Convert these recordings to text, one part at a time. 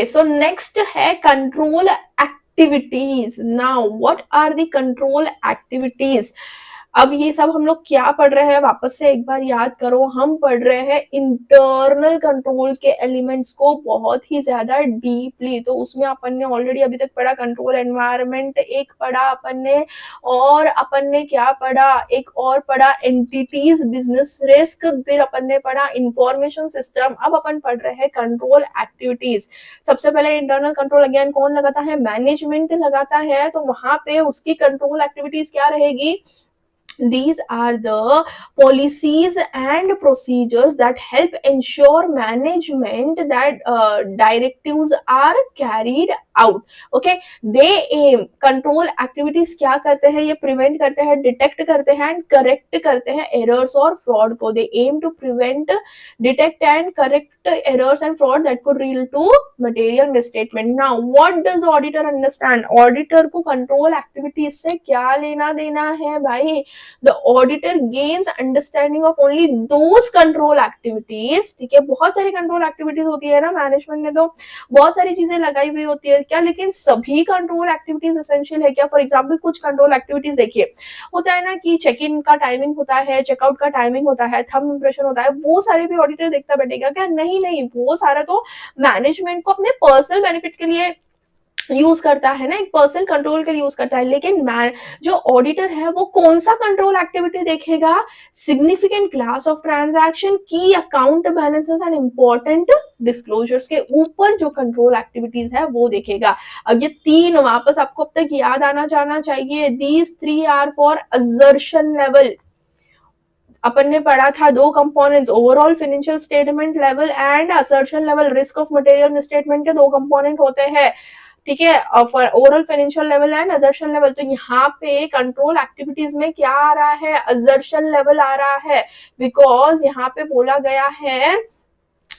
सो next है control activities. Now what are the control activities? अब ये सब हम लोग क्या पढ़ रहे हैं, वापस से एक बार याद करो। हम पढ़ रहे हैं इंटरनल कंट्रोल के एलिमेंट्स को बहुत ही ज्यादा डीपली। तो उसमें अपन ने ऑलरेडी अभी तक पढ़ा कंट्रोल एनवायरनमेंट, एक पढ़ा अपन ने, और अपन ने क्या पढ़ा, एक और पढ़ा एंटिटीज बिजनेस रिस्क, फिर अपन ने पढ़ा इंफॉर्मेशन सिस्टम। अब अपन पढ़ रहे हैं कंट्रोल एक्टिविटीज। सबसे पहले इंटरनल कंट्रोल अगेन कौन लगाता है, मैनेजमेंट लगाता है। तो वहां पे उसकी कंट्रोल एक्टिविटीज क्या रहेगी, these are the policies and procedures that help ensure management that directives are carried out. Okay, they aim, control activities क्या करते हैं, ये prevent करते हैं, detect करते हैं and correct करते हैं errors और fraud को। they aim to prevent, detect and correct errors and fraud that could lead to material misstatement. Now what does auditor understand? auditor को control activities से क्या लेना देना है भाई? The auditor gains understanding of only those control activities। ठीक है, बहुत सारी कंट्रोल एक्टिविटीज होती है ना, मैनेजमेंट ने तो बहुत सारी चीजें लगाई हुई होती है क्या, लेकिन सभी कंट्रोल एक्टिविटीज एसेंशियल है क्या? फॉर एग्जांपल कुछ कंट्रोल एक्टिविटीज देखिए, होता है ना कि चेक इन का टाइमिंग होता है, चेकआउट का टाइमिंग होता है, थंब इंप्रेशन होता है, वो सारे भी ऑडिटर देखता बैठेगा क्या? नहीं नहीं, वो सारा तो मैनेजमेंट को अपने पर्सनल बेनिफिट के लिए यूज करता है ना, एक पर्सनल कंट्रोल के लिए यूज करता है। लेकिन जो ऑडिटर है वो कौन सा कंट्रोल एक्टिविटी देखेगा? सिग्निफिकेंट क्लास ऑफ ट्रांजैक्शन, की account balances and important disclosures के ऊपर जो कंट्रोल एक्टिविटीज है वो देखेगा। अब ये तीन वापस आपको अब तक याद आना जाना चाहिए। These three are for assertion level. अपन ने पढ़ा था दो components, overall financial statement level and assertion level. Risk of material misstatement के दो कंपोनेंट होते हैं, ठीक है, overall financial level and assertion level. तो यहाँ पे कंट्रोल एक्टिविटीज में क्या आ रहा है, असर्शन लेवल आ रहा है, बिकॉज यहाँ पे बोला गया है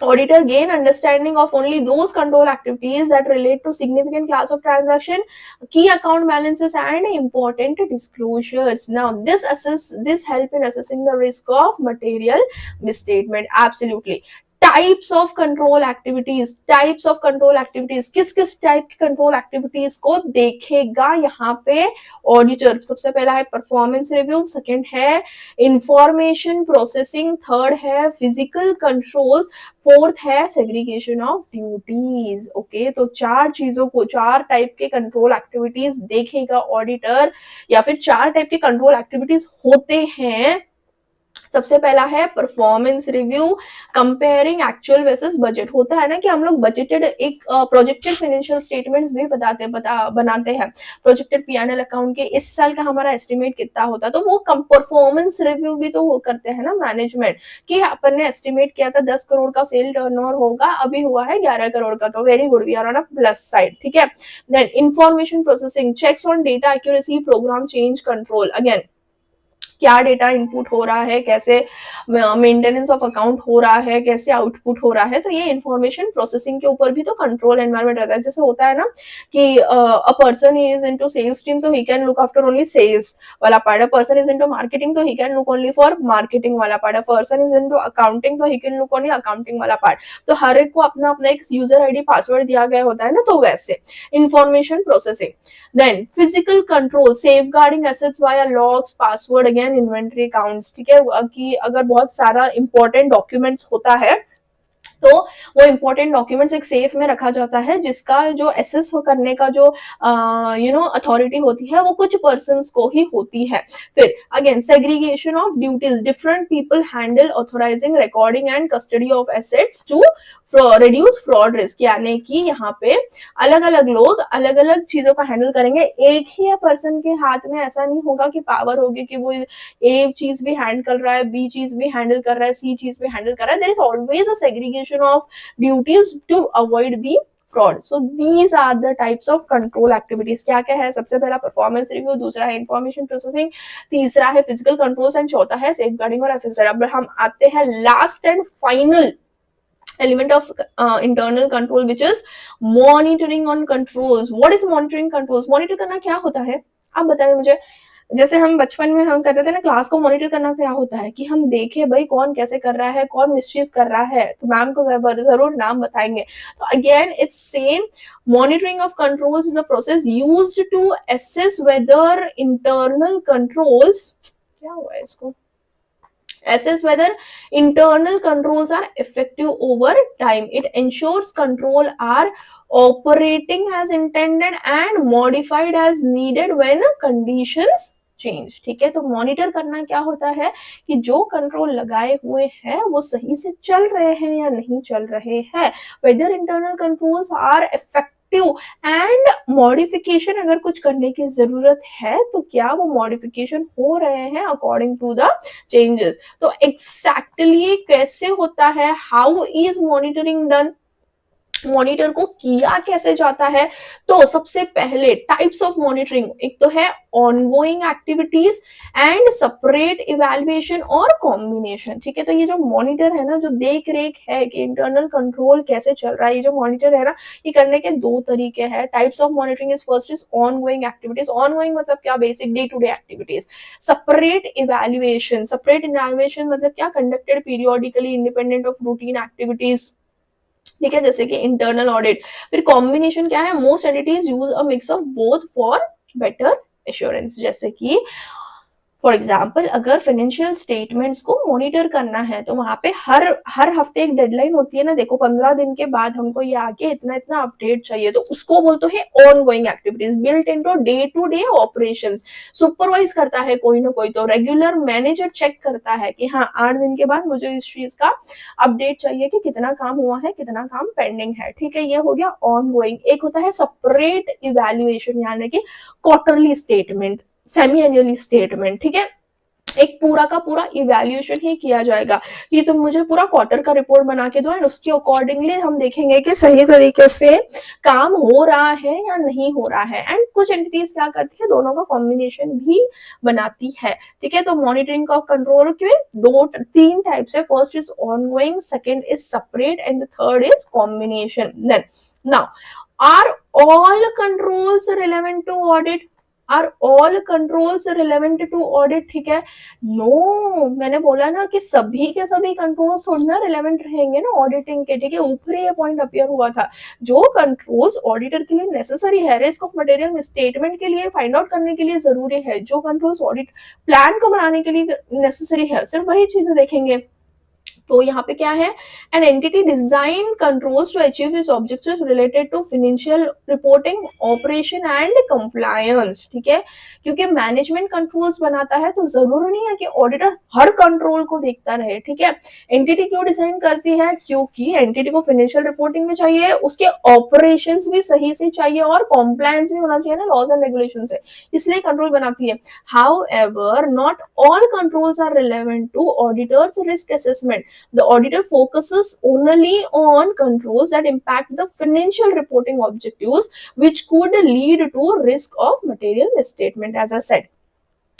auditor gain understanding of only those control activities that relate to significant class of transaction, key account balances and important disclosures. Now this help in assessing the risk of material misstatement. Absolutely. Types of control activities, types of control activities, किस किस type की control activities को देखेगा यहाँ पे auditor? सबसे पहला है परफॉर्मेंस रिव्यू, सेकंड है इंफॉर्मेशन प्रोसेसिंग, थर्ड है फिजिकल कंट्रोल्स, फोर्थ है सेग्रीगेशन ऑफ ड्यूटीज। ओके, तो चार चीजों को, चार टाइप के कंट्रोल एक्टिविटीज देखेगा ऑडिटर, या फिर चार टाइप के कंट्रोल एक्टिविटीज होते हैं। सबसे पहला है performance review, comparing actual versus budget. होता है ना कि हम लोग बजटेड एक प्रोजेक्टेड फाइनेंशियल स्टेटमेंट्स भी बनाते हैं, प्रोजेक्टेड पीएनएल अकाउंट के इस साल का हमारा एस्टिमेट कितना होता है, तो वो परफॉर्मेंस रिव्यू भी तो वो करते हैं ना मैनेजमेंट, कि अपन ने एस्टिमेट किया था 10 करोड़ का सेल टर्नओवर होगा, अभी हुआ है 11 करोड़ का, तो very good, we are on a plus side. ठीक है, then information processing, checks on data accuracy, program change control. Again क्या डेटा इनपुट हो रहा है, कैसे मेंटेनेंस ऑफ अकाउंट हो रहा है, कैसे आउटपुट हो रहा है, तो ये इंफॉर्मेशन प्रोसेसिंग के ऊपर भी तो कंट्रोल एनवायरनमेंट रहता है। जैसे होता है ना कि a person is into sales team, तो he can look after only sales वाला part, a person is into marketing, तो he can look only for marketing वाला part, a person is into accounting, तो he can look only accounting वाला part. तो हर एक को अपना अपना एक यूजर आईडी पासवर्ड दिया गया होता है ना, तो वैसे information processing. Then physical control, safeguarding assets via logs, password, again inventory accounts. ठीक है, कि अगर बहुत सारा इंपॉर्टेंट डॉक्यूमेंट्स होता है तो वो इंपॉर्टेंट डॉक्यूमेंट्स एक सेफ में रखा जाता है, जिसका जो एसेस करने का जो अथॉरिटी होती है वो कुछ पर्संस को ही होती है। फिर again segregation of duties, different people handle authorising, recording and custody of assets to reduce fraud risk, यानी कि यहाँ पे अलग अलग लोग अलग अलग चीजों का हैंडल करेंगे, एक ही पर्सन के हाथ में ऐसा नहीं होगा कि पावर होगी कि वो ए चीज भी हैंडल कर रहा है, बी चीज भी हैंडल कर रहा है, सी चीज भी हैंडल कर रहा है। There is always a segregation of duties to avoid the fraud. So these are the types of control activities. क्या क्या है? सबसे पहला परफॉर्मेंस रिव्यू, दूसरा है इंफॉर्मेशन प्रोसेसिंग, तीसरा है फिजिकल कंट्रोल्स एंड चौथा है सेफगार्डिंग और एफएसआर। अब हम आते हैं last and final element of internal control, which is monitoring on controls. What is monitoring controls? monitor करना क्या होता है आप बताएं मुझे। जैसे हम बचपन में हम करते थे ना, क्लास को मॉनिटर करना क्या होता है कि हम देखें भाई कौन कैसे कर रहा है, कौन मिसचीफ कर रहा है, तो मैम को जरूर नाम बताएंगे। तो again it's same, monitoring of controls is a process used to assess whether internal controls, क्या हुआ है इसको, assess whether internal controls are effective over time. It ensures control are operating as intended and modified as needed when conditions change. ठीक है, तो monitor करना क्या होता है कि जो कंट्रोल लगाए हुए हैं वो सही से चल रहे हैं या नहीं चल रहे हैं, whether internal controls are effective and modification अगर कुछ करने की जरूरत है तो क्या वो मॉडिफिकेशन हो रहे हैं अकॉर्डिंग टू द चेंजेस। तो एग्जैक्टली कैसे होता है, how is monitoring done, monitor को किया कैसे जाता है। तो सबसे पहले टाइप्स ऑफ मॉनिटरिंग, एक तो है ongoing activities and separate evaluation और कॉम्बिनेशन। ठीक है, तो ये जो मॉनिटर है ना, जो देख रेख है कि इंटरनल कंट्रोल कैसे चल रहा है, ये जो मॉनिटर है ना, ये करने के दो तरीके हैं। Types of monitoring is first is ongoing activities, ongoing मतलब क्या, basic day to day activities. Separate evaluation, separate evaluation मतलब क्या, conducted periodically independent of routine activities. ठीक है, जैसे कि इंटरनल ऑडिट। फिर कॉम्बिनेशन क्या है, most entities use a mix of both for better assurance. जैसे कि फॉर एग्जाम्पल अगर फाइनेंशियल स्टेटमेंट्स को मॉनिटर करना है तो वहां पे हर हफ्ते एक डेडलाइन होती है ना, देखो 15 दिन के बाद हमको ये आके इतना इतना अपडेट चाहिए, तो उसको बोलते हैं ongoing activities built into day to day operations. Supervise करता है कोई ना कोई, तो रेगुलर मैनेजर चेक करता है कि हाँ 8 दिन के बाद मुझे इस चीज का अपडेट चाहिए कि कितना काम हुआ है, कितना काम पेंडिंग है। ठीक है, ये हो गया ऑन गोइंग। एक होता है सेपरेट इवैल्यूएशन, यानी कि quarterly statement, semi annually statement. ठीक है, एक पूरा का पूरा इवैल्यूएशन ही किया जाएगा कि तुम मुझे पूरा क्वार्टर का रिपोर्ट बना के दो एंड उसके अकॉर्डिंगली हम देखेंगे कि सही तरीके से काम हो रहा है या नहीं हो रहा है। एंड कुछ एंटिटीज क्या करती है, दोनों का कॉम्बिनेशन भी बनाती है। ठीक है, तो मॉनिटरिंग का कंट्रोल के दो तीन टाइप्स है, first is ongoing, second is separate and the third is combination. Then now are all controls relevant to audit, are all controls relevant to audit. ठीक है, नो, मैंने बोला ना कि सभी के सभी कंट्रोल्स थोड़ी ना रिलेवेंट रहेंगे ना ऑडिटिंग के। ठीक है, ऊपर ये पॉइंट अपियर हुआ था, जो कंट्रोल्स ऑडिटर के लिए नेसेसरी है, रिस्क ऑफ मटेरियल स्टेटमेंट के लिए फाइंड आउट करने के लिए जरूरी है, जो कंट्रोल्स ऑडिट प्लान को बनाने के लिए नेसेसरी है, सिर्फ वही चीजें देखेंगे। तो यहाँ पे क्या है, an entity design controls to achieve its objectives related to financial reporting, operation and compliance. ठीक है, क्योंकि मैनेजमेंट कंट्रोल्स बनाता है तो जरूरी नहीं है कि ऑडिटर हर कंट्रोल को देखता रहे। ठीक है, एंटिटी क्यों डिजाइन करती है, क्योंकि एंटिटी को फाइनेंशियल रिपोर्टिंग भी चाहिए, उसके ऑपरेशंस भी सही से चाहिए और कॉम्प्लायंस भी होना चाहिए ना लॉज एंड रेगुलेशन से, इसलिए कंट्रोल बनाती है। However, not all controls are relevant to auditor's risk assessment. The auditor focuses only on controls that impact the financial reporting objectives, which could lead to risk of material misstatement, as I said.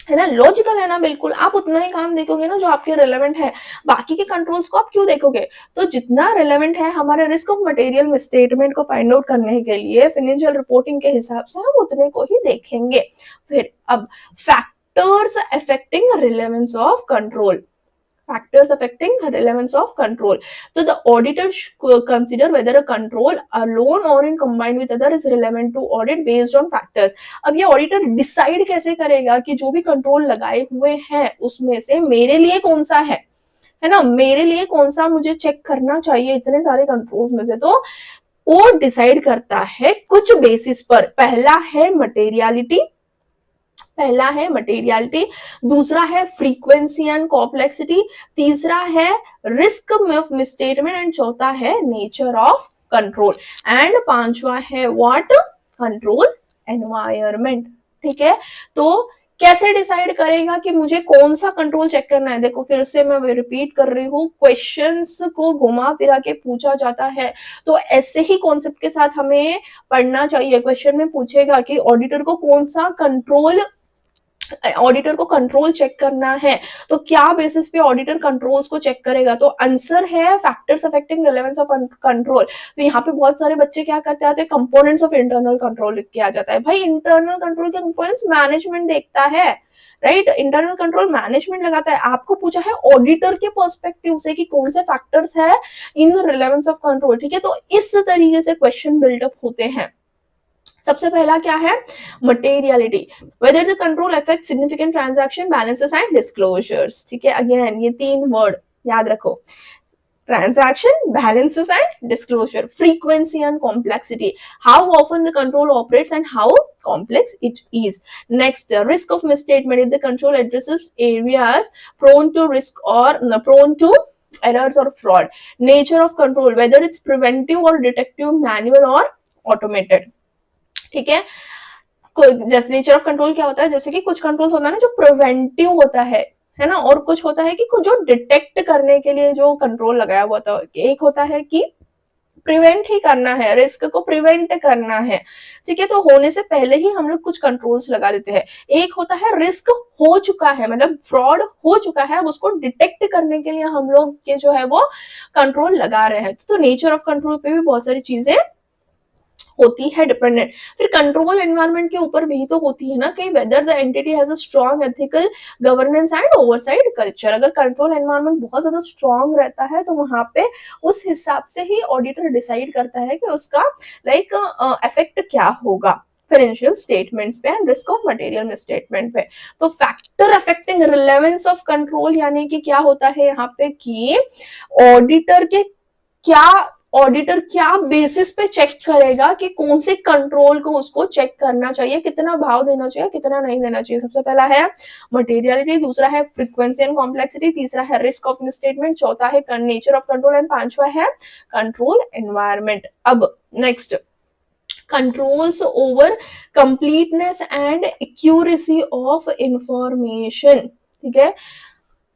है ना, logical है ना, बिल्कुल। आप उतना ही काम देखोगे ना जो आपके रिलेवेंट है, बाकी के कंट्रोल्स को आप क्यों देखोगे। तो जितना रिलेवेंट है हमारे रिस्क ऑफ मटेरियल मिसस्टेटमेंट को फाइंड आउट करने के लिए फाइनेंशियल रिपोर्टिंग के हिसाब से हम उतने को ही देखेंगे। फिर अब factors affecting relevance of control, factors affecting relevance of control. So the auditor should consider whether a control alone or in combined with other is relevant to audit based on factors. अब ये auditor decide कैसे करेगा कि जो भी control लगाए हुए हैं उसमें से मेरे लिए कौन सा है ना, मेरे लिए कौन सा मुझे चेक करना चाहिए इतने सारे कंट्रोल्स में से। तो वो डिसाइड करता है कुछ बेसिस पर। पहला है मटेरियलिटी, दूसरा है फ्रीक्वेंसी एंड कॉम्प्लेक्सिटी, तीसरा है रिस्क ऑफ मिसस्टेटमेंट एंड चौथा है नेचर ऑफ कंट्रोल एंड पांचवा है व्हाट, कंट्रोल एनवायरनमेंट। ठीक है, तो कैसे डिसाइड करेगा कि मुझे कौन सा कंट्रोल चेक करना है। देखो फिर से मैं रिपीट कर रही हूँ, क्वेश्चंस को घुमा फिरा के पूछा जाता है, तो ऐसे ही कॉन्सेप्ट के साथ हमें पढ़ना चाहिए। क्वेश्चन में पूछेगा कि ऑडिटर को कौन सा कंट्रोल ऑडिटर को कंट्रोल चेक करना है, तो क्या बेसिस पे ऑडिटर कंट्रोल्स को चेक करेगा? तो आंसर है factors affecting relevance of control. तो यहाँ पे बहुत सारे बच्चे क्या करते आते हैं, कंपोनेंट्स ऑफ इंटरनल कंट्रोल लिख के आ जाता है। भाई इंटरनल कंट्रोल के कंपोनेंट्स मैनेजमेंट देखता है, राइट? इंटरनल कंट्रोल मैनेजमेंट लगाता है। आपको पूछा है ऑडिटर के पर्सपेक्टिव से कि कौन से फैक्टर्स है इन रिलेवेंस ऑफ कंट्रोल, ठीक है? तो इस तरीके से क्वेश्चन बिल्डअप होते हैं। सबसे पहला क्या है, materiality, whether the control affect significant transaction, balances and disclosures, ठीक है? अगेन ये तीन वर्ड याद रखो, transaction, balances and disclosure, frequency and complexity, how often the control operates and how complex it is. Next, risk of misstatement, if the control addresses areas prone to risk or prone to errors or fraud. Nature of control, whether it's preventive or detective, manual or automated, ठीक है? जैसे nature of control क्या होता है, जैसे कि कुछ control होता है ना जो प्रिवेंटिव होता है ना, और कुछ होता है कि कुछ जो डिटेक्ट करने के लिए जो कंट्रोल लगाया हुआ था। एक होता है कि प्रिवेंट ही करना है, रिस्क को प्रिवेंट करना है, ठीक है? तो होने से पहले ही हम लोग कुछ कंट्रोल्स लगा देते हैं। एक होता है रिस्क हो चुका है, मतलब फ्रॉड हो चुका है, अब उसको डिटेक्ट करने के लिए हम लोग के जो है वो कंट्रोल लगा रहे हैं। तो नेचर ऑफ कंट्रोल पे भी बहुत सारी चीजें होती है डिपेंडेंट। फिर कंट्रोल एनवायरनमेंट के ऊपर भी तो होती है ना कि whether the entity has a strong ethical governance and oversight culture. अगर कंट्रोल एनवायरनमेंट बहुत ज्यादा स्ट्रांग रहता है तो वहां पे उस हिसाब से ही ऑडिटर डिसाइड करता है कि उसका लाइक इफेक्ट क्या होगा फाइनेंशियल स्टेटमेंट्स पे and risk of material misstatement पे। तो factor affecting relevance of control यानी कि क्या होता है यहाँ पे कि ऑडिटर क्या बेसिस पे चेक करेगा कि कौन से कंट्रोल को उसको चेक करना चाहिए, कितना भाव देना चाहिए, कितना नहीं देना चाहिए। सबसे पहला है मटेरियलिटी, दूसरा है फ्रीक्वेंसी एंड कॉम्प्लेक्सिटी, तीसरा है रिस्क ऑफ मिसस्टेटमेंट, चौथा है नेचर ऑफ कंट्रोल एंड पांचवा है कंट्रोल एनवायरनमेंट। अब next, controls over completeness and accuracy of information, ठीक है?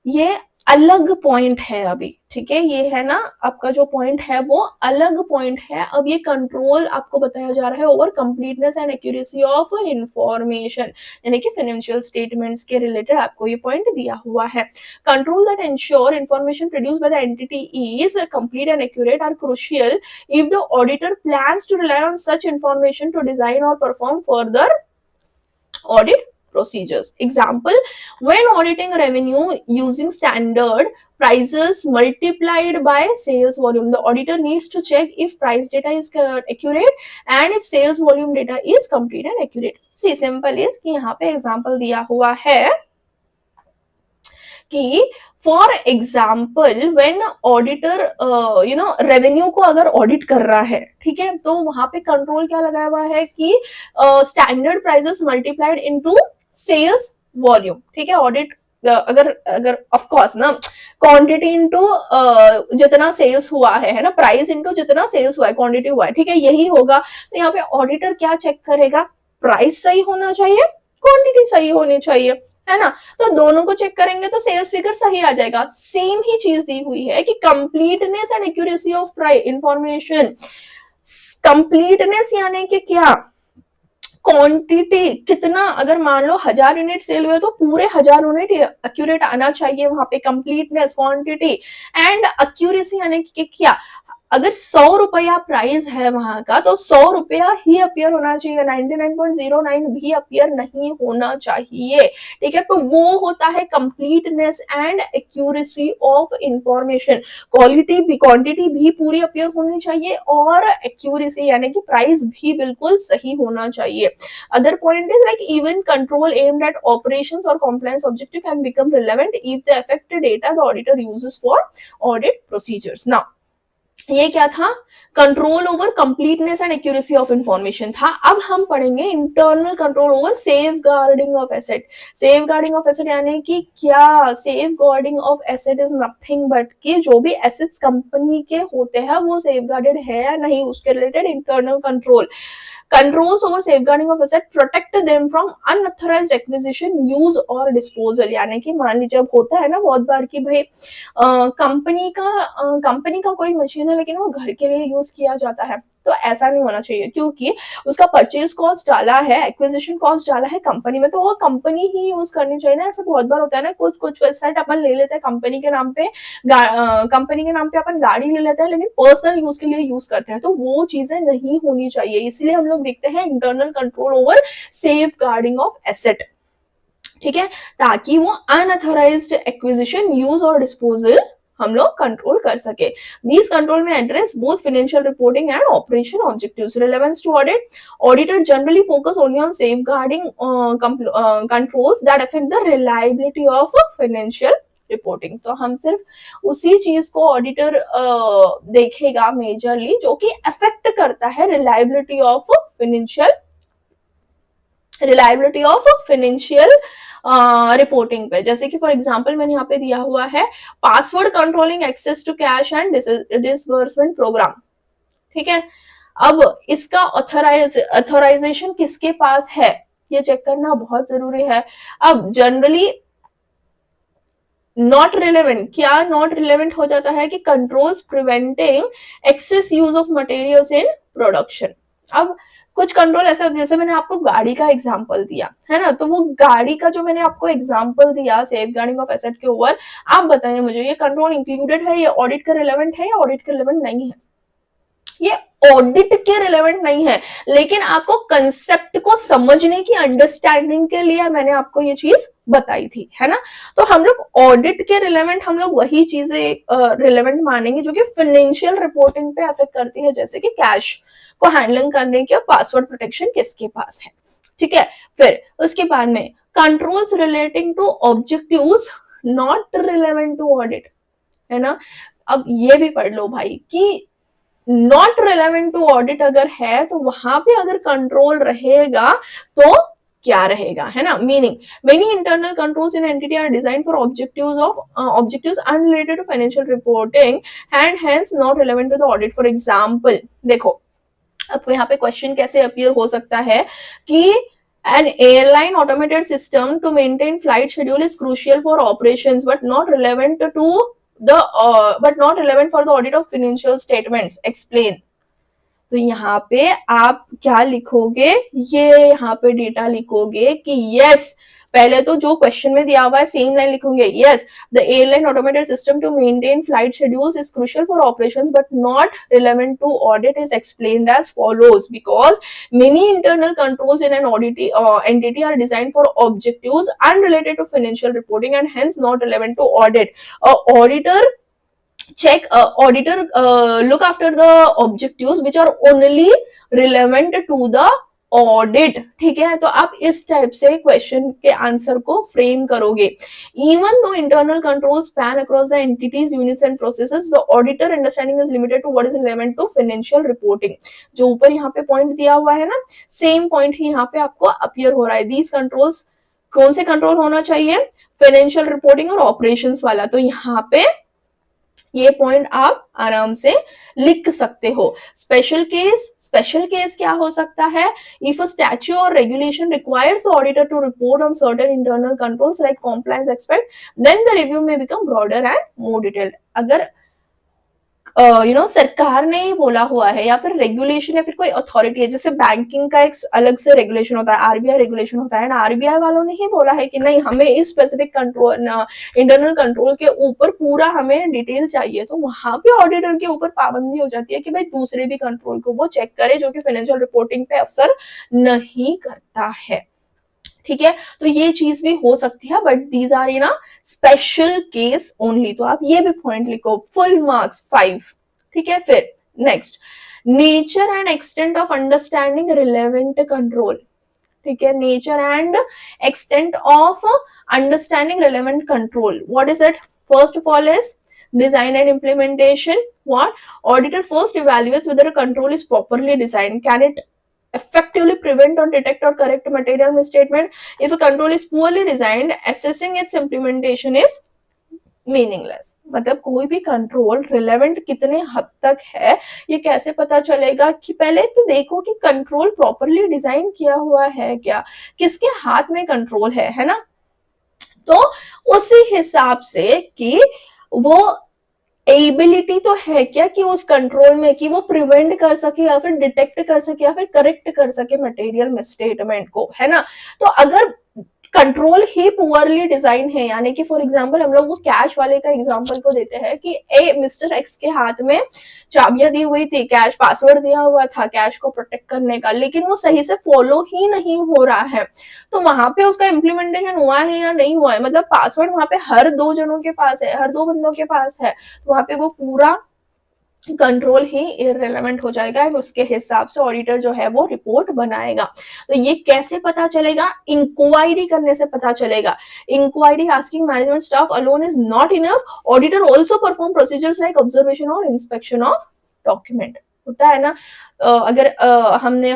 ये अलग पॉइंट है अभी, ठीक है? ये है ना आपका जो पॉइंट है वो अलग पॉइंट है। अब ये कंट्रोल आपको बताया जा रहा है over completeness and accuracy of information, यानी कि फाइनेंशियल स्टेटमेंट्स के रिलेटेड आपको ये पॉइंट दिया हुआ है। Control that ensure information produced by the entity is complete and accurate are crucial if the auditor plans to rely on such information to design और perform further audit procedures. Example, when auditing revenue using standard prices multiplied by sales volume, the auditor needs to check if price data is accurate and if sales volume data is complete and accurate. See, simple is कि यहाँ पे example दिया हुआ है कि for example when auditor revenue को अगर audit कर रहा है, ठीक है, तो वहां पे कंट्रोल क्या लगाया हुआ है कि standard prices multiplied into sales volume, ठीक है? ऑडिट अगर ऑफ कोर्स ना क्वांटिटी इनटू जितना सेल्स हुआ है ना, प्राइस इनटू जितना सेल्स हुआ है, क्वांटिटी हुआ है, ठीक है? यही होगा। तो यहाँ पे ऑडिटर क्या चेक करेगा, प्राइस सही होना चाहिए, क्वांटिटी सही होनी चाहिए, है ना? तो दोनों को चेक करेंगे तो सेल्स फिगर सही आ जाएगा। सेम ही चीज दी हुई है कि completeness and accuracy of price information. Completeness यानी कि क्या, क्वांटिटी कितना, अगर मान लो 1000 यूनिट सेल हुए तो पूरे 1000 यूनिट एक्यूरेट आना चाहिए वहां पे। कंप्लीटनेस, क्वांटिटी एंड एक्यूरेसी यानी कि क्या, अगर 100 रुपया प्राइस है वहां का तो 100 रुपया ही अपियर होना चाहिए, 99.09 भी अपियर नहीं होना चाहिए, ठीक है? तो वो होता है completeness and accuracy of information. Quantity भी पूरी अपियर होनी चाहिए और एक्यूरेसी यानी कि प्राइस भी बिल्कुल सही होना चाहिए। Other point is like even control aimed at operations और compliance objective can become relevant if the affected data the auditor uses for audit procedures. Now ये क्या था, control over completeness and accuracy of information था। अब हम पढ़ेंगे internal control over safeguarding of asset. Safeguarding of asset यानी कि क्या, safeguarding of asset is nothing but कि जो भी एसेट्स कंपनी के होते हैं वो सेफ गार्डेड है या नहीं, उसके related internal control. Controls over safeguarding of asset protect them from unauthorised acquisition, use और डिस्पोजल। यानी कि मान लीजिए अब होता है ना बहुत बार कि भाई कंपनी का कोई मशीन है लेकिन वो घर के लिए यूज किया जाता है, तो ऐसा नहीं होना चाहिए, क्योंकि उसका परचेज कॉस्ट डाला है, एक्विजिशन कॉस्ट डाला है कंपनी में, तो वो कंपनी ही यूज करनी चाहिए ना। ऐसा बहुत बार होता है ना, कुछ कुछ वेबसाइट अपन ले लेते हैं कंपनी के नाम पे, कंपनी के नाम पे अपन गाड़ी ले लेते हैं, लेकिन पर्सनल यूज के लिए यूज करते हैं, तो वो चीजें नहीं होनी चाहिए। इसलिए हम लोग देखते हैं internal control over safeguarding of asset, ठीक है, ताकि वो अनऑथराइज्ड एक्विजिशन, यूज और डिस्पोजल हम लोग कंट्रोल कर सके। These control may address both financial reporting and operation objectives. Relevance to audit. Auditor generally focus only on safeguarding controls that affect the reliability of financial reporting. तो हम सिर्फ उसी चीज को ऑडिटर देखेगा मेजरली जो कि अफेक्ट करता है रिलायबिलिटी ऑफ फाइनेंशियल रिपोर्टिंग पे। जैसे कि फॉर एग्जांपल मैंने यहाँ पे दिया हुआ है password controlling access to cash and disbursement program, ठीक है। अब इसका ऑथराइजेशन किसके पास है ये चेक करना बहुत जरूरी है। अब जनरली नॉट रिलेवेंट, क्या नॉट रिलेवेंट हो जाता है कि controls preventing access use of materials in production. अब कुछ कंट्रोल ऐसा, जैसे मैंने आपको गाड़ी का एग्जांपल दिया है ना, तो वो गाड़ी का जो मैंने आपको एग्जांपल दिया सेफ गार्डिंग ऑफ एसेट के ऊपर, आप बताइए मुझे ये कंट्रोल इंक्लूडेड है, ये ऑडिट का रिलेवेंट है या ऑडिट का रिलेवेंट नहीं है? ये ऑडिट के रिलेवेंट नहीं है, लेकिन आपको कंसेप्ट को समझने की अंडरस्टैंडिंग के लिए मैंने आपको ये चीज बताई थी, है ना। तो हम लोग ऑडिट के रिलेवेंट हम लोग वही चीजें रिलेवेंट मानेंगे जो कि फाइनेंशियल रिपोर्टिंग पे अफेक्ट करती है, जैसे कि कैश को हैंडलिंग करने के पासवर्ड प्रोटेक्शन किसके पास है, ठीक है। फिर उसके बाद में controls relating to objectives not relevant to audit, है ना। अब ये भी पढ़ लो भाई कि नॉट रिलेवेंट टू ऑडिट अगर है तो वहां पे अगर कंट्रोल रहेगा तो क्या रहेगा, है ना। Meaning many internal controls in entity are design for objectives unrelated to financial reporting and hence not relevant to the audit. For example देखो आपको यहाँ पे क्वेश्चन कैसे अपीयर हो सकता है कि an airline automated system to maintain flight schedule is crucial for operations but not relevant for the audit of financial statements. Explain. तो यहाँ पे आप क्या लिखोगे, ये यहाँ पे डेटा लिखोगे कि यस, पहले तो जो क्वेश्चन में दिया हुआ है सेम लाइन लिखोगे, yes the airline automated system to maintain flight schedules is crucial for operations but not relevant to audit is explained as follows because many internal controls in an entity are designed for objectives unrelated to financial reporting and hence not relevant to audit. Auditor look after the objectives which are only relevant to the audit, ठीक है। तो आप इस type से question के answer को frame करोगे। Even though internal control span across the entities units and processes the auditor understanding is limited to what is relevant to financial reporting. जो ऊपर यहाँ पे पॉइंट दिया हुआ है ना, सेम पॉइंट ही यहाँ पे आपको अपीयर हो रहा है। दीज कंट्रोल्स कौन से कंट्रोल होना चाहिए, फाइनेंशियल रिपोर्टिंग और ऑपरेशंस वाला। तो यहाँ पे ये पॉइंट आप आराम से लिख सकते हो। स्पेशल केस क्या हो सकता है, if a statute or regulation requires the auditor to report on certain internal controls like compliance aspect then the review may become broader and more detailed. अगर सरकार ने ही बोला हुआ है या फिर रेगुलेशन या फिर कोई अथॉरिटी है, जैसे बैंकिंग का एक अलग से रेगुलेशन होता है, आरबीआई रेगुलेशन होता है ना, आरबीआई वालों ने ही बोला है कि नहीं हमें इस स्पेसिफिक कंट्रोल इंटरनल कंट्रोल के ऊपर पूरा हमें डिटेल चाहिए, तो वहां पे ऑडिटर के ऊपर पाबंदी हो जाती है कि भाई दूसरे भी कंट्रोल को वो चेक करे जो कि फाइनेंशियल रिपोर्टिंग पे अफसर नहीं करता है, ठीक है। तो ये चीज भी हो सकती है but these are in a special case only. तो आप ये भी पॉइंट लिखो, फुल मार्क्स 5, ठीक है। फिर next, nature and extent of understanding relevant control, ठीक है। Nature and extent of understanding relevant control, what is it? First of all is design and implementation. What? Auditor first evaluates whether a control is properly designed. Can it effectively prevent or detect or correct material misstatement? If a control is poorly designed, assessing its implementation is meaningless. मतलब कोई भी control relevant कितने हद तक है ये कैसे पता चलेगा कि पहले तो देखो कि कंट्रोल प्रॉपरली डिजाइन किया हुआ है क्या, किसके हाथ में कंट्रोल है ना। तो उसी हिसाब से कि वो एबिलिटी तो है क्या कि उस कंट्रोल में कि वो प्रिवेंट कर सके या फिर डिटेक्ट कर सके या फिर करेक्ट कर सके मटेरियल मिसस्टेटमेंट को, है ना। तो अगर कंट्रोल ही पुअरली डिजाइन है, यानी कि फॉर एग्जांपल हम लोग वो कैश वाले का एग्जांपल को देते हैं कि ए मिस्टर एक्स के हाथ में चाबियां दी हुई थी, कैश पासवर्ड दिया हुआ था कैश को प्रोटेक्ट करने का, लेकिन वो सही से फॉलो ही नहीं हो रहा है, तो वहां पे उसका इम्प्लीमेंटेशन हुआ है या नहीं हुआ है, मतलब पासवर्ड वहां पे हर दो जनों के पास है, हर दो बंदों के पास है, तो वहां पे वो पूरा कंट्रोल ही इररिलेवेंट हो जाएगा एंड उसके हिसाब से ऑडिटर जो है वो रिपोर्ट बनाएगा। तो ये कैसे पता चलेगा? इंक्वायरी करने से पता चलेगा। Inquiry asking management staff alone is not enough, auditor also perform procedures like observation और इंस्पेक्शन ऑफ डॉक्यूमेंट। होता है ना, अगर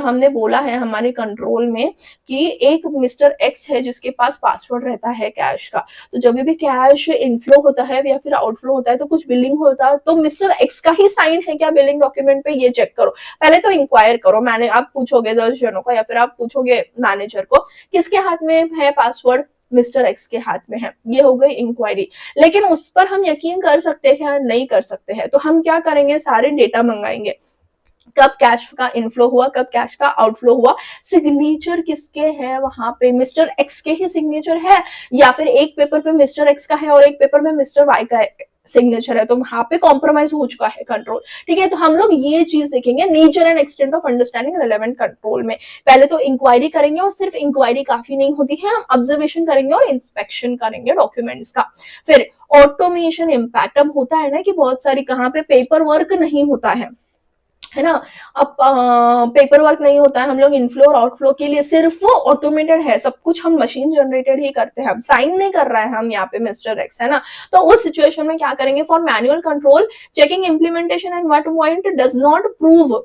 हमने बोला है हमारे कंट्रोल में कि एक मिस्टर एक्स है जिसके पास पासवर्ड रहता है कैश का, तो जब भी कैश इनफ्लो होता है या फिर आउटफ्लो होता है तो कुछ बिलिंग होता है, तो मिस्टर एक्स का ही साइन है क्या बिलिंग डॉक्यूमेंट पे, ये चेक करो। पहले तो इंक्वायर करो, मैंने आप पूछोगे 10 जनों को या फिर आप पूछोगे मैनेजर को किसके हाथ में है पासवर्ड, मिस्टर एक्स के हाथ में है, ये हो गई इंक्वायरी। लेकिन उस पर हम यकीन कर सकते हैं या नहीं कर सकते हैं, तो हम क्या करेंगे, सारे डेटा मंगाएंगे, कब कैश का इनफ्लो हुआ, कब कैश का आउटफ्लो हुआ, सिग्नेचर किसके है वहां पे, मिस्टर एक्स के ही सिग्नेचर है या फिर एक पेपर पे मिस्टर एक्स का है और एक पेपर में मिस्टर वाई का सिग्नेचर है, तो वहां पे कॉम्प्रोमाइज हो चुका है कंट्रोल। ठीक है, तो हम लोग ये चीज देखेंगे nature and extent of understanding relevant control में। पहले तो इंक्वायरी करेंगे और सिर्फ इंक्वायरी काफी नहीं होती है, हम ऑब्जर्वेशन करेंगे और इंस्पेक्शन करेंगे डॉक्यूमेंट्स का। फिर ऑटोमेशन इम्पैक्ट, अब होता है ना कि बहुत सारी कहाँ पे पेपर वर्क नहीं होता है ना, अब पेपर वर्क नहीं होता है, हम लोग इनफ्लो और आउटफ्लो के लिए सिर्फ ऑटोमेटेड है, सब कुछ हम मशीन जनरेटेड ही करते हैं, हम साइन नहीं कर रहे हैं हम यहाँ पे मिस्टर एक्स, है ना। तो उस सिचुएशन में क्या करेंगे, for manual control checking implementation and what point does not prove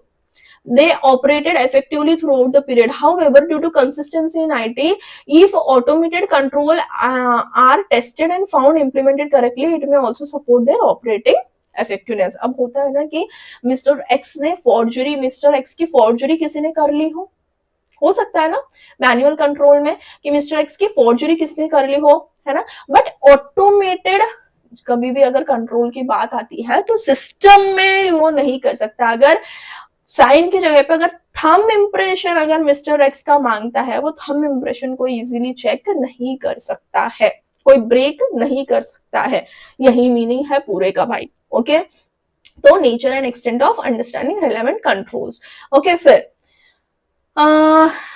they operated effectively throughout the period. However, due to consistency in IT, if automated control are tested and found implemented correctly, it may also support their operating effectiveness. अब होता है ना कि mister x ने forgery, mister x की forgery किसी ने कर ली हो सकता है ना मैनुअल कंट्रोल में कि मिस्टर एक्स की फॉर्जरी किसने कर ली हो, है ना। बट ऑटोमेटेड कभी भी अगर कंट्रोल की बात आती है तो सिस्टम में वो नहीं कर सकता। अगर साइन की जगह पे अगर थंब इम्प्रेशन अगर मिस्टर एक्स का मांगता है, वो थंब इम्प्रेशन को इजीली चेक नहीं कर सकता है, कोई ब्रेक नहीं कर सकता है, यही मीनिंग है पूरे का भाई। ओके, तो nature and extent of understanding relevant controls. Okay, फिर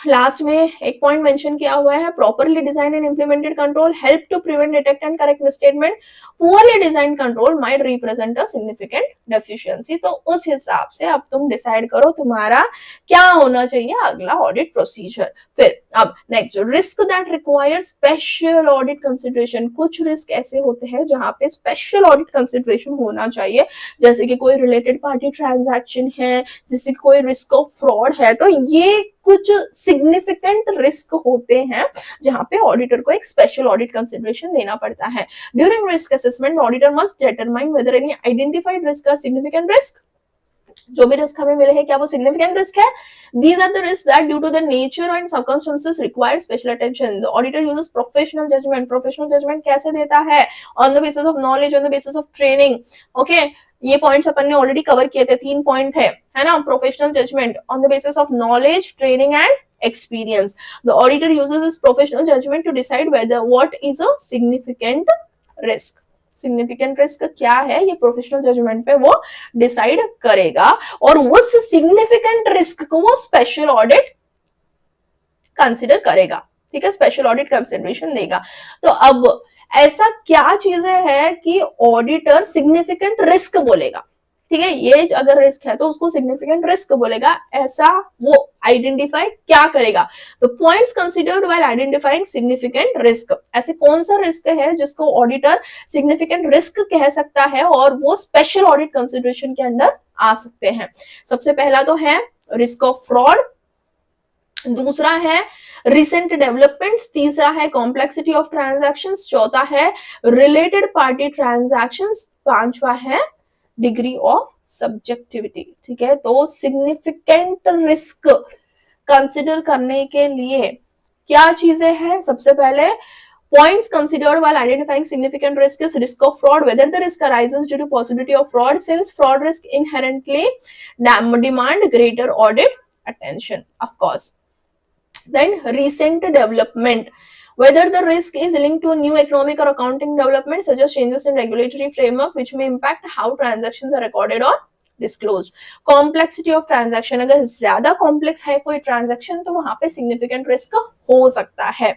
लास्ट में एक पॉइंट मेंशन किया हुआ है, properly design and implemented control help to prevent, detect and correct misstatement, poorly design control might represent a significant deficiency. तो उस हिसाब से अब तुम डिसाइड करो तुम्हारा क्या होना चाहिए अगला ऑडिट प्रोसीजर। फिर अब next, risk that require special audit consideration. कुछ रिस्क ऐसे होते हैं जहां पे स्पेशल ऑडिट कंसिडरेशन होना चाहिए, जैसे कि कोई रिलेटेड पार्टी ट्रांजैक्शन है, जैसे कोई रिस्क ऑफ फ्रॉड है, तो ये कुछ सिग्निफिकेंट रिस्क होते हैं जहां पे ऑडिटर को एक स्पेशल ऑडिट कंसिडरेशन देना पड़ता है। During risk assessment auditor must determine whether any identified risk are significant risk. जो भी रिस्क हमें मिले हैं क्या वो सिग्निफिकेंट रिस्क है? These are the risks that due to the nature and circumstances require special attention. The auditor uses professional judgment. Professional judgment कैसे देता है? On the basis of knowledge, on the basis of training. Okay, ये points अपन ने already cover किए थे, 3 point थे, है ना। Professional judgement on the basis of knowledge, training and experience. The auditor uses his professional judgment to decide whether what is a significant risk. Significant risk क्या है ये प्रोफेशनल जजमेंट पे वो डिसाइड करेगा और उस सिग्निफिकेंट रिस्क को वो स्पेशल ऑडिट कंसिडर करेगा। ठीक है, स्पेशल ऑडिट कंसिडरेशन देगा। तो अब ऐसा क्या चीजें है कि ऑडिटर सिग्निफिकेंट रिस्क बोलेगा। ठीक है, ये अगर रिस्क है तो उसको सिग्निफिकेंट रिस्क बोलेगा, ऐसा वो आइडेंटिफाई क्या करेगा। तो points considered while identifying significant risk, ऐसे कौन सा रिस्क है जिसको ऑडिटर सिग्निफिकेंट रिस्क कह सकता है और वो स्पेशल ऑडिट कंसिडरेशन के अंडर आ सकते हैं। सबसे पहला तो है रिस्क ऑफ फ्रॉड, दूसरा है रिसेंट डेवलपमेंट्स, तीसरा है कॉम्प्लेक्सिटी ऑफ ट्रांजैक्शंस, चौथा है रिलेटेड पार्टी ट्रांजैक्शंस, पांचवा है डिग्री ऑफ सब्जेक्टिविटी। ठीक है, तो सिग्निफिकेंट रिस्क कंसिडर करने के लिए क्या चीजें हैं? सबसे पहले Points considered while identifying significant risk is risk of fraud, whether the risk arises due to possibility of fraud, since fraud risk inherently demand greater audit attention, of course. Then recent development, whether the risk is linked to a new economic or accounting development such as changes in regulatory framework which may impact how transactions are recorded or disclose. Complexity of transaction, अगर ज्यादा complex है कोई transaction तो वहां पे significant risk हो सकता है.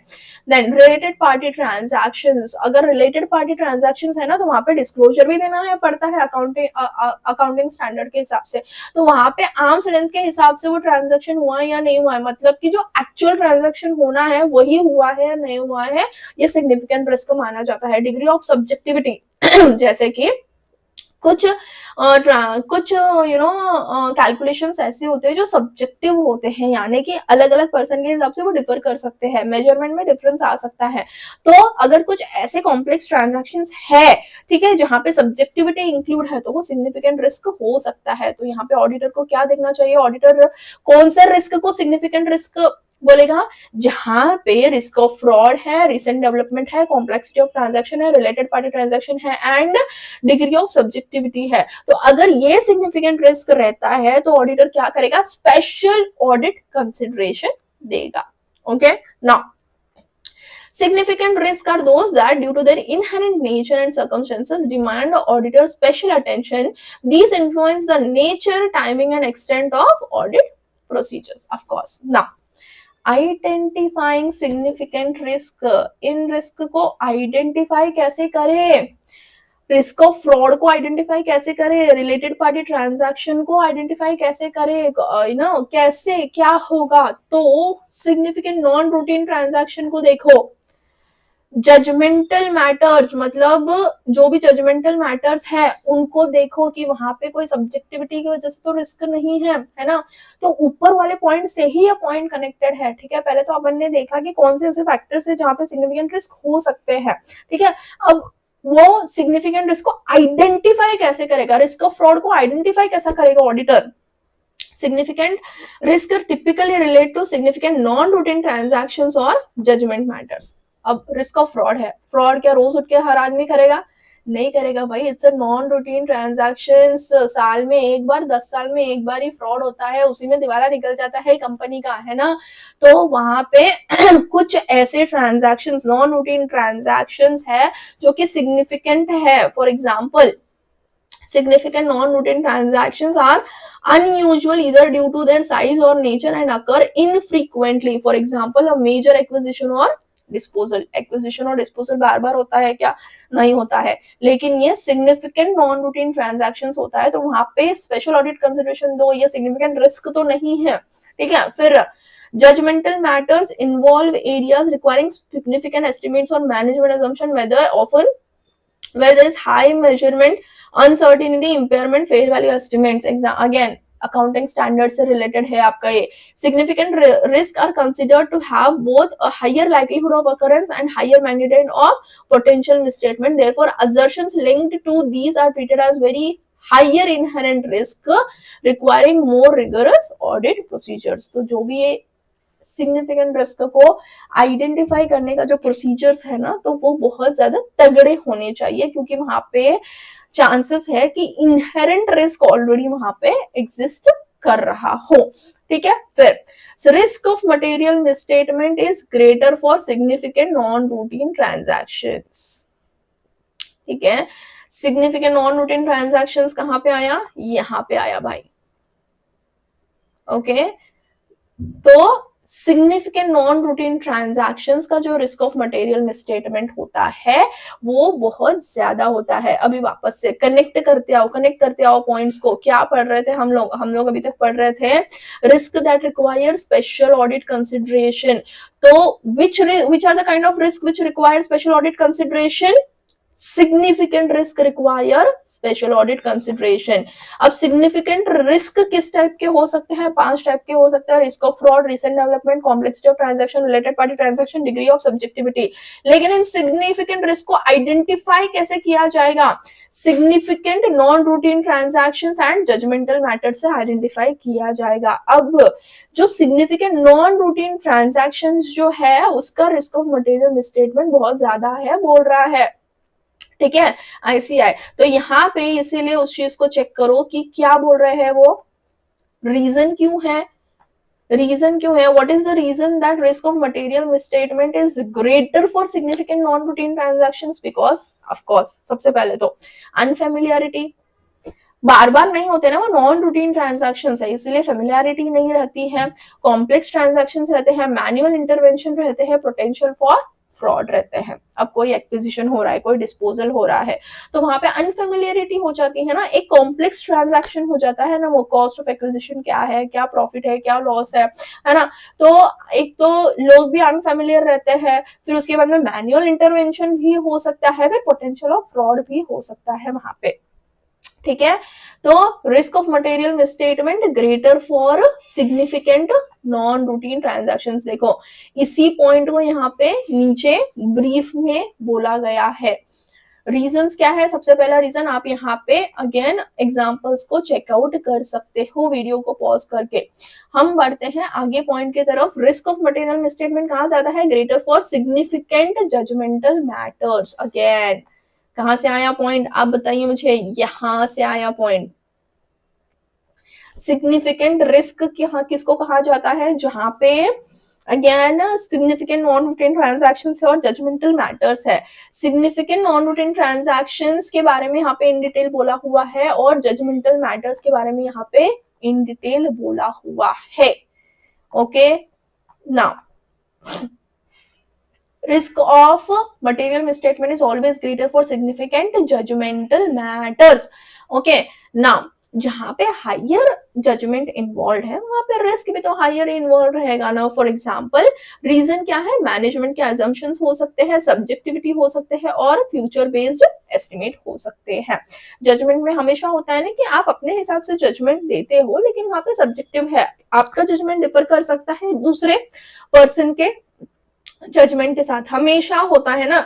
देन रिलेटेड पार्टी ट्रांजैक्शंस, अगर रिलेटेड पार्टी ट्रांजैक्शंस है ना तो वहां पे डिस्क्लोजर भी देना है पड़ता है अकाउंटिंग स्टैंडर्ड के हिसाब से. तो वहां पे आर्म्स लेंथ के हिसाब से वो ट्रांजैक्शन हुआ है या नहीं हुआ है, मतलब कि जो एक्चुअल ट्रांजैक्शन होना है वही हुआ है या नहीं हुआ है, ये सिग्निफिकेंट रिस्क माना जाता है. डिग्री ऑफ सब्जेक्टिविटी जैसे कि कुछ कैलकुलेशंस ऐसे होते हैं जो सब्जेक्टिव होते हैं, यानी कि अलग अलग पर्सन के हिसाब से वो डिफर कर सकते हैं, मेजरमेंट में डिफरेंस आ सकता है. तो अगर कुछ ऐसे कॉम्प्लेक्स ट्रांजैक्शंस है, ठीक है, जहां पे सब्जेक्टिविटी इंक्लूड है तो वो सिग्निफिकेंट रिस्क हो सकता है. तो यहाँ पे ऑडिटर को क्या देखना चाहिए, ऑडिटर कौन से रिस्क को सिग्निफिकेंट रिस्क बोलेगा, जहां पे रिस्क ऑफ फ्रॉड है, रिसेंट डेवलपमेंट है, कॉम्प्लेक्सिटी ऑफ ट्रांजैक्शन है, रिलेटेड पार्टी ट्रांजैक्शन है एंड डिग्री ऑफ सब्जेक्टिविटी है. तो अगर ये सिग्निफिकेंट रिस्क रहता है तो ऑडिटर क्या करेगा, स्पेशल ऑडिट कंसिडरेशन देगा. Okay, now significant risks are those that due to their inherent nature and circumstances demand auditor special attention. These influence the nature, timing and extent of audit procedures, of course. Now identifying significant risk, in risk को identify कैसे करें, risk of fraud को identify कैसे करें, related party transaction को identify कैसे करें, कैसे क्या होगा. तो सिग्निफिकेंट नॉन रूटीन ट्रांजैक्शन को देखो. जजमेंटल मैटर्स, मतलब जो भी जजमेंटल मैटर्स है उनको देखो कि वहां पे कोई सब्जेक्टिविटी की वजह से तो रिस्क नहीं है, है ना. तो ऊपर वाले पॉइंट से ही ये पॉइंट कनेक्टेड है, ठीक है. पहले तो अपन ने देखा कि कौन से ऐसे फैक्टर्स है जहां पे सिग्निफिकेंट रिस्क हो सकते हैं, ठीक है. अब वो सिग्निफिकेंट रिस्क को आइडेंटिफाई कैसे करेगा, रिस्क ऑफ फ्रॉड को आइडेंटिफाई कैसा करेगा auditor. Significant risk typically relate to significant non routine transactions और जजमेंट मैटर्स. अब रिस्क ऑफ फ्रॉड है, फ्रॉड क्या रोज उठ के हर आदमी करेगा, नहीं करेगा भाई. It's a non routine transactions, साल में एक बार, 10 साल में एक बार ही फ्रॉड होता है, उसी में दिवाला निकल जाता है कंपनी का, है ना. तो वहां पे कुछ ऐसे ट्रांजैक्शंस, नॉन रूटीन ट्रांजैक्शंस है जो कि सिग्निफिकेंट है. For example, significant non-routine transactions are unusual either due to their size or nature and occur infrequently. For example, a major acquisition or disposal. Acquisition और डिस्पोजल बार बार होता है क्या, नहीं होता है, लेकिन ये सिग्निफिकेंट नॉन रूटीन ट्रांजैक्शंस होता है तो वहां पे स्पेशल ऑडिट कंसिडरेशन दो, ये सिग्निफिकेंट रिस्क तो नहीं है, ठीक है. फिर judgemental matters involve areas requiring significant estimates और management assumption whether often where there is high measurement uncertainty, impairment, fair value estimates. Again accounting standard से रिलेटेड है आपका ये. Significant risk are considered to have both a higher likelihood of occurrence and higher magnitude of potential misstatement. Therefore assertions linked to these are treated as very higher inherent risk requiring more rigorous audit procedures. तो जो भी ये significant risk को identify करने का जो procedures है ना, तो वो बहुत ज्यादा तगड़े होने चाहिए, क्योंकि वहां पे चांसेस है कि इनहेरेंट रिस्क ऑलरेडी वहां पे एग्जिस्ट कर रहा हो, ठीक है. फिर risk of material misstatement is greater for significant non routine transactions, ठीक है. सिग्निफिकेंट नॉन रूटीन ट्रांजैक्शंस कहां पे आया, यहां पे आया भाई. ओके, तो सिग्निफिकेंट नॉन रूटीन ट्रांजैक्शंस का जो रिस्क ऑफ मटेरियल मिसस्टेटमेंट होता है वो बहुत ज्यादा होता है. अभी वापस से कनेक्ट करते आओ पॉइंट्स को. क्या पढ़ रहे थे हम लोग अभी तक पढ़ रहे थे risk that require special audit consideration. तो which are the kind of risk which require special audit consideration, significant risk require special audit consideration. अब सिग्निफिकेंट रिस्क किस टाइप के हो सकते हैं? 5 टाइप के हो सकते हैं। Risk of fraud, recent development, complexity of transaction, related party transaction, degree of subjectivity. लेकिन इन सिग्निफिकेंट रिस्क को आइडेंटिफाई कैसे किया जाएगा? Significant non routine transactions and judgemental matter से आइडेंटिफाई किया जाएगा। अब जो सिग्निफिकेंट नॉन रूटीन ट्रांजैक्शंस जो है उसका रिस्क ऑफ मटेरियल मिसस्टेटमेंट बहुत ज्यादा है बोल रहा है, ठीक है, आईसीआई। तो यहाँ पे इसीलिए उस चीज को चेक करो कि क्या बोल रहे हैं वो, रीजन क्यों है, रीजन क्यों है, what is the reason that risk of material misstatement is greater for significant non routine transactions? Because of course सबसे पहले तो अनफेमिलियरिटी, बार बार नहीं होते ना, वो नॉन रूटीन ट्रांजैक्शन है इसलिए फेमिलियरिटी नहीं रहती है, कॉम्प्लेक्स ट्रांजैक्शन रहते हैं, मैनुअल इंटरवेंशन रहते हैं, पोटेंशियल फॉर फ्रॉड रहते हैं। अब कोई एक्विजिशन हो रहा है, कोई डिस्पोजल हो रहा है, तो वहां पे अनफेमिलियरिटी हो जाती है ना, एक कॉम्प्लेक्स ट्रांजैक्शन हो जाता है ना, वो कॉस्ट ऑफ एक्विजिशन क्या है, क्या प्रॉफिट है, क्या लॉस है ना। तो एक तो लोग भी अनफेमिलियर रहते हैं, फिर उसके बाद में मैनुअल इंटरवेंशन भी हो सकता है, फिर पोटेंशियल ऑफ फ्रॉड भी हो सकता है वहां पे, ठीक है। तो risk of material misstatement greater for significant non routine transactions. देखो इसी पॉइंट को यहाँ पे नीचे ब्रीफ में बोला गया है। रीजंस क्या है? सबसे पहला रीजन आप यहाँ पे अगेन एग्जांपल्स को चेकआउट कर सकते हो वीडियो को पॉज करके। हम बढ़ते हैं आगे पॉइंट की तरफ। रिस्क ऑफ मटेरियल मिसस्टेटमेंट कहाँ ज्यादा है? Greater for significant judgemental matters. Again कहां से आया पॉइंट? आप बताइए मुझे, यहां से आया पॉइंट। सिग्निफिकेंट रिस्क किसको कहा जाता है? जहां पे again significant non routine transactions है और जजमेंटल मैटर्स है। सिग्निफिकेंट नॉन रूटीन ट्रांजैक्शंस के बारे में यहाँ पे इन डिटेल बोला हुआ है और जजमेंटल मैटर्स के बारे में यहाँ पे इन डिटेल बोला हुआ है। Okay, now risk of material misstatement is always greater for significant judgmental matters. Okay, now जहां पे हायर जजमेंट इन्वॉल्व है वहां पे रिस्क भी तो हायर इन्वॉल्व रहेगा ना। फॉर एग्जांपल रीजन क्या है? मैनेजमेंट के अजम्पशंस हो सकते हैं, सब्जेक्टिविटी हो सकते हैं और फ्यूचर बेस्ड एस्टिमेट हो सकते हैं। जजमेंट में हमेशा होता है ना कि आप अपने हिसाब से जजमेंट देते हो लेकिन वहां पे सब्जेक्टिव है, आपका जजमेंट डिफर कर सकता है दूसरे पर्सन के जजमेंट के साथ, हमेशा होता है ना।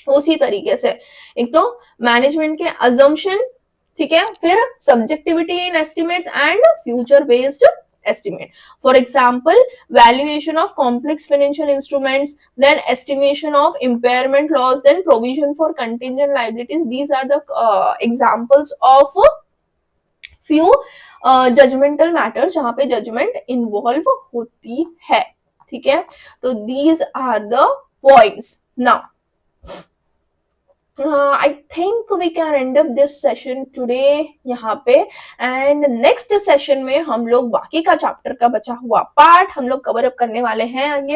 उसी तरीके से एक तो मैनेजमेंट के अजम्पशन, ठीक है, फिर subjectivity in estimates and future based estimate. For example, valuation of complex financial instruments, then estimation of impairment loss, then provision for contingent liabilities. These are the examples of few judgmental matters जहां पे judgment involve होती है, ठीक है। तो these are the points. Now I think we can end up this session today यहाँ पे, and next session में हम लोग बाकी का चैप्टर का बचा हुआ पार्ट हम लोग कवर अप करने वाले हैं।